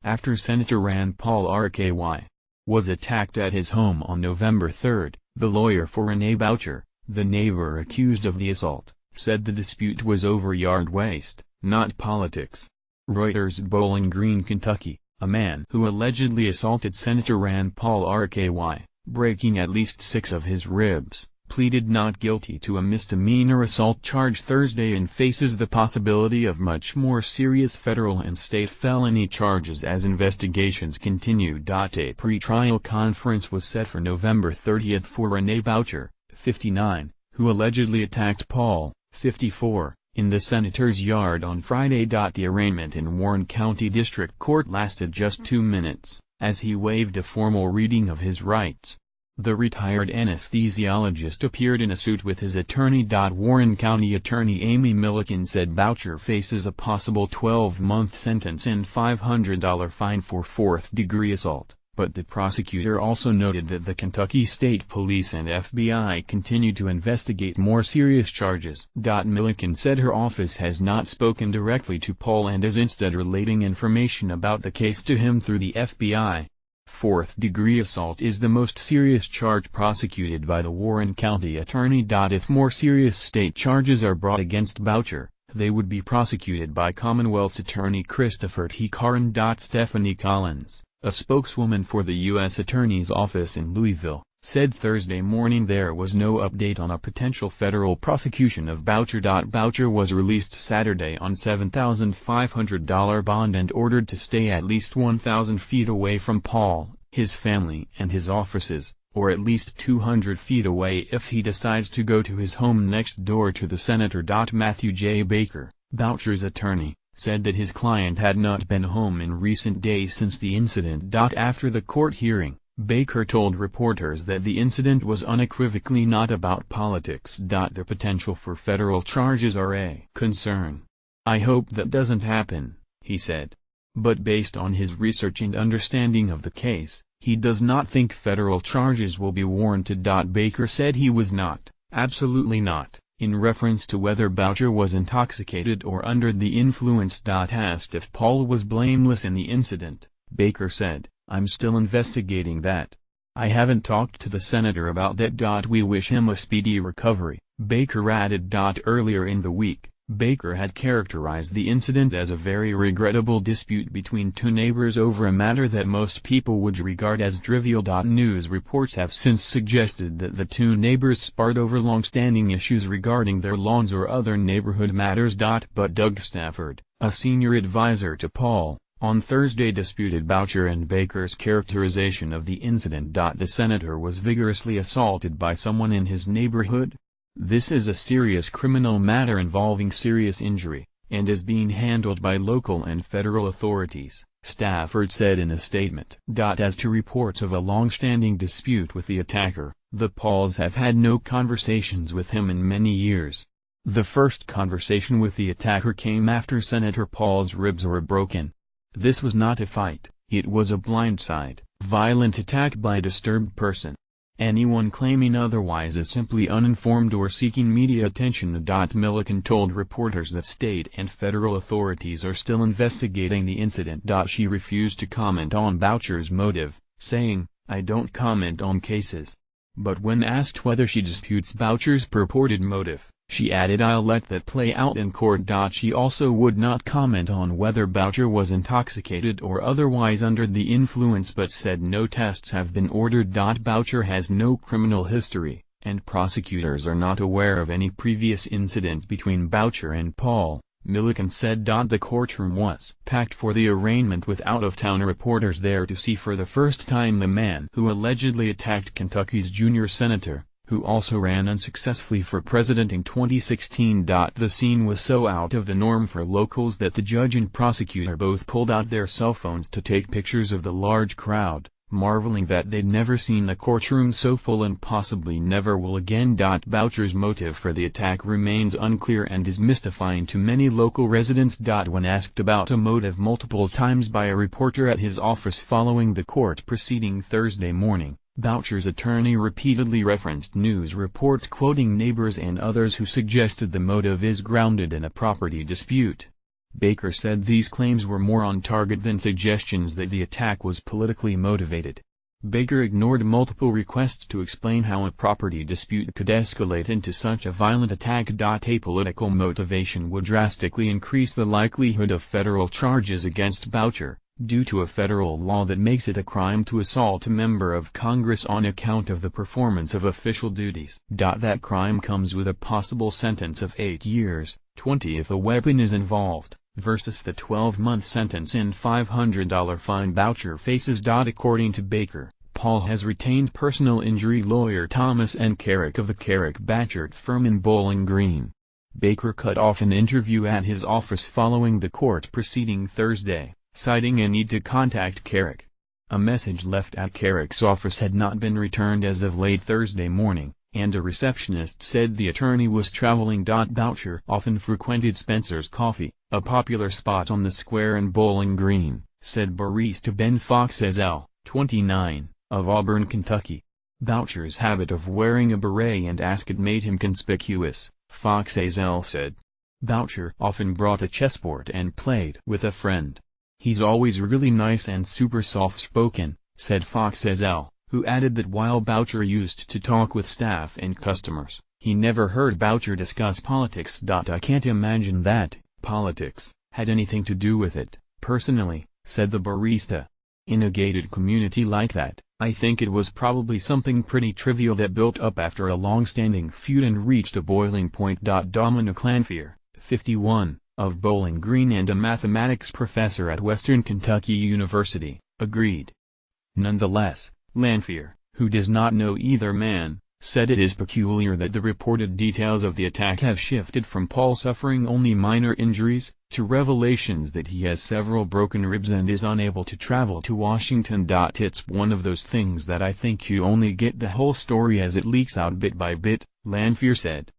after Senator Rand Paul RKY was attacked at his home on November 3, the lawyer for Renee Boucher, the neighbor accused of the assault, said the dispute was over yard waste, not politics. Reuters. Bowling Green, Kentucky, a man who allegedly assaulted Senator Rand Paul RKY, breaking at least 6 of his ribs, pleaded not guilty to a misdemeanor assault charge Thursday and faces the possibility of much more serious federal and state felony charges as investigations continue. A pre-trial conference was set for November 30 for Renee Boucher, 59, who allegedly attacked Paul, 54, in the senator's yard on Friday. The arraignment in Warren County District Court lasted just 2 minutes, as he waived a formal reading of his rights. The retired anesthesiologist appeared in a suit with his attorney. Warren County Attorney Amy Milliken said Boucher faces a possible 12-month sentence and $500 fine for 4th-degree assault, but the prosecutor also noted that the Kentucky State Police and FBI continue to investigate more serious charges. Milliken said her office has not spoken directly to Paul and is instead relating information about the case to him through the FBI. 4th-degree assault is the most serious charge prosecuted by the Warren County Attorney. If more serious state charges are brought against Boucher, they would be prosecuted by Commonwealth's Attorney Christopher T. Caron. Stephanie Collins, a spokeswoman for the U.S. Attorney's Office in Louisville, said Thursday morning there was no update on a potential federal prosecution of Boucher. Boucher was released Saturday on $7,500 bond and ordered to stay at least 1,000 feet away from Paul, his family and his offices, or at least 200 feet away if he decides to go to his home next door to the senator. Matthew J. Baker, Boucher's attorney, said that his client had not been home in recent days since the incident. After the court hearing, Baker told reporters that the incident was unequivocally not about politics. The potential for federal charges are a concern. I hope that doesn't happen, he said. But based on his research and understanding of the case, he does not think federal charges will be warranted. Baker said he was not, absolutely not, in reference to whether Boucher was intoxicated or under the influence. Asked if Paul was blameless in the incident, Baker said, "I'm still investigating that. I haven't talked to the senator about that. We wish him a speedy recovery," Baker added. Earlier in the week, Baker had characterized the incident as a very regrettable dispute between two neighbors over a matter that most people would regard as trivial. News reports have since suggested that the two neighbors sparred over long-standing issues regarding their lawns or other neighborhood matters. But Doug Stafford, a senior advisor to Paul, on Thursday disputed Boucher and Baker's characterization of the incident. The senator was vigorously assaulted by someone in his neighborhood. "This is a serious criminal matter involving serious injury, and is being handled by local and federal authorities," Stafford said in a statement. As to reports of a long-standing dispute with the attacker, the Pauls have had no conversations with him in many years. The first conversation with the attacker came after Senator Paul's ribs were broken. "This was not a fight, it was a blindside, violent attack by a disturbed person. Anyone claiming otherwise is simply uninformed or seeking media attention." Milliken told reporters that state and federal authorities are still investigating the incident. She refused to comment on Boucher's motive, saying, "I don't comment on cases." But when asked whether she disputes Boucher's purported motive, she added, "I'll let that play out in court." She also would not comment on whether Boucher was intoxicated or otherwise under the influence, but said no tests have been ordered. Boucher has no criminal history, and prosecutors are not aware of any previous incident between Boucher and Paul, Milliken said. The courtroom was packed for the arraignment with out-of-town reporters there to see for the first time the man who allegedly attacked Kentucky's junior senator, who also ran unsuccessfully for president in 2016. The scene was so out of the norm for locals that the judge and prosecutor both pulled out their cell phones to take pictures of the large crowd, marveling that they'd never seen a courtroom so full and possibly never will again. Boucher's motive for the attack remains unclear and is mystifying to many local residents. When asked about a motive multiple times by a reporter at his office following the court proceeding Thursday morning, Boucher's attorney repeatedly referenced news reports quoting neighbors and others who suggested the motive is grounded in a property dispute. Baker said these claims were more on target than suggestions that the attack was politically motivated. Baker ignored multiple requests to explain how a property dispute could escalate into such a violent attack. A political motivation would drastically increase the likelihood of federal charges against Boucher, due to a federal law that makes it a crime to assault a member of Congress on account of the performance of official duties. That crime comes with a possible sentence of 8 years, 20 if a weapon is involved, versus the 12-month sentence and $500 fine Boucher faces. According to Baker, Paul has retained personal injury lawyer Thomas N. Carrick of the Carrick-Batchert firm in Bowling Green. Baker cut off an interview at his office following the court proceeding Thursday, citing a need to contact Carrick. A message left at Carrick's office had not been returned as of late Thursday morning, and a receptionist said the attorney was traveling. Boucher often frequented Spencer's Coffee, a popular spot on the square in Bowling Green, said barista Ben Fox-Ezel, 29, of Auburn, Kentucky. Boucher's habit of wearing a beret and ascot made him conspicuous, Fox-Ezel said. Boucher often brought a chessboard and played with a friend. He's always really nice and super soft-spoken, said Fox-Ezel, who added that while Boucher used to talk with staff and customers, he never heard Boucher discuss politics. I can't imagine that politics had anything to do with it, personally, said the barista. In a gated community like that, I think it was probably something pretty trivial that built up after a long-standing feud and reached a boiling point. Dominic Lanphier, 51, of Bowling Green and a mathematics professor at Western Kentucky University, agreed. Nonetheless, Lanphier, who does not know either man, said it is peculiar that the reported details of the attack have shifted from Paul suffering only minor injuries, to revelations that he has several broken ribs and is unable to travel to Washington. It's one of those things that I think you only get the whole story as it leaks out bit by bit, Lanphier said.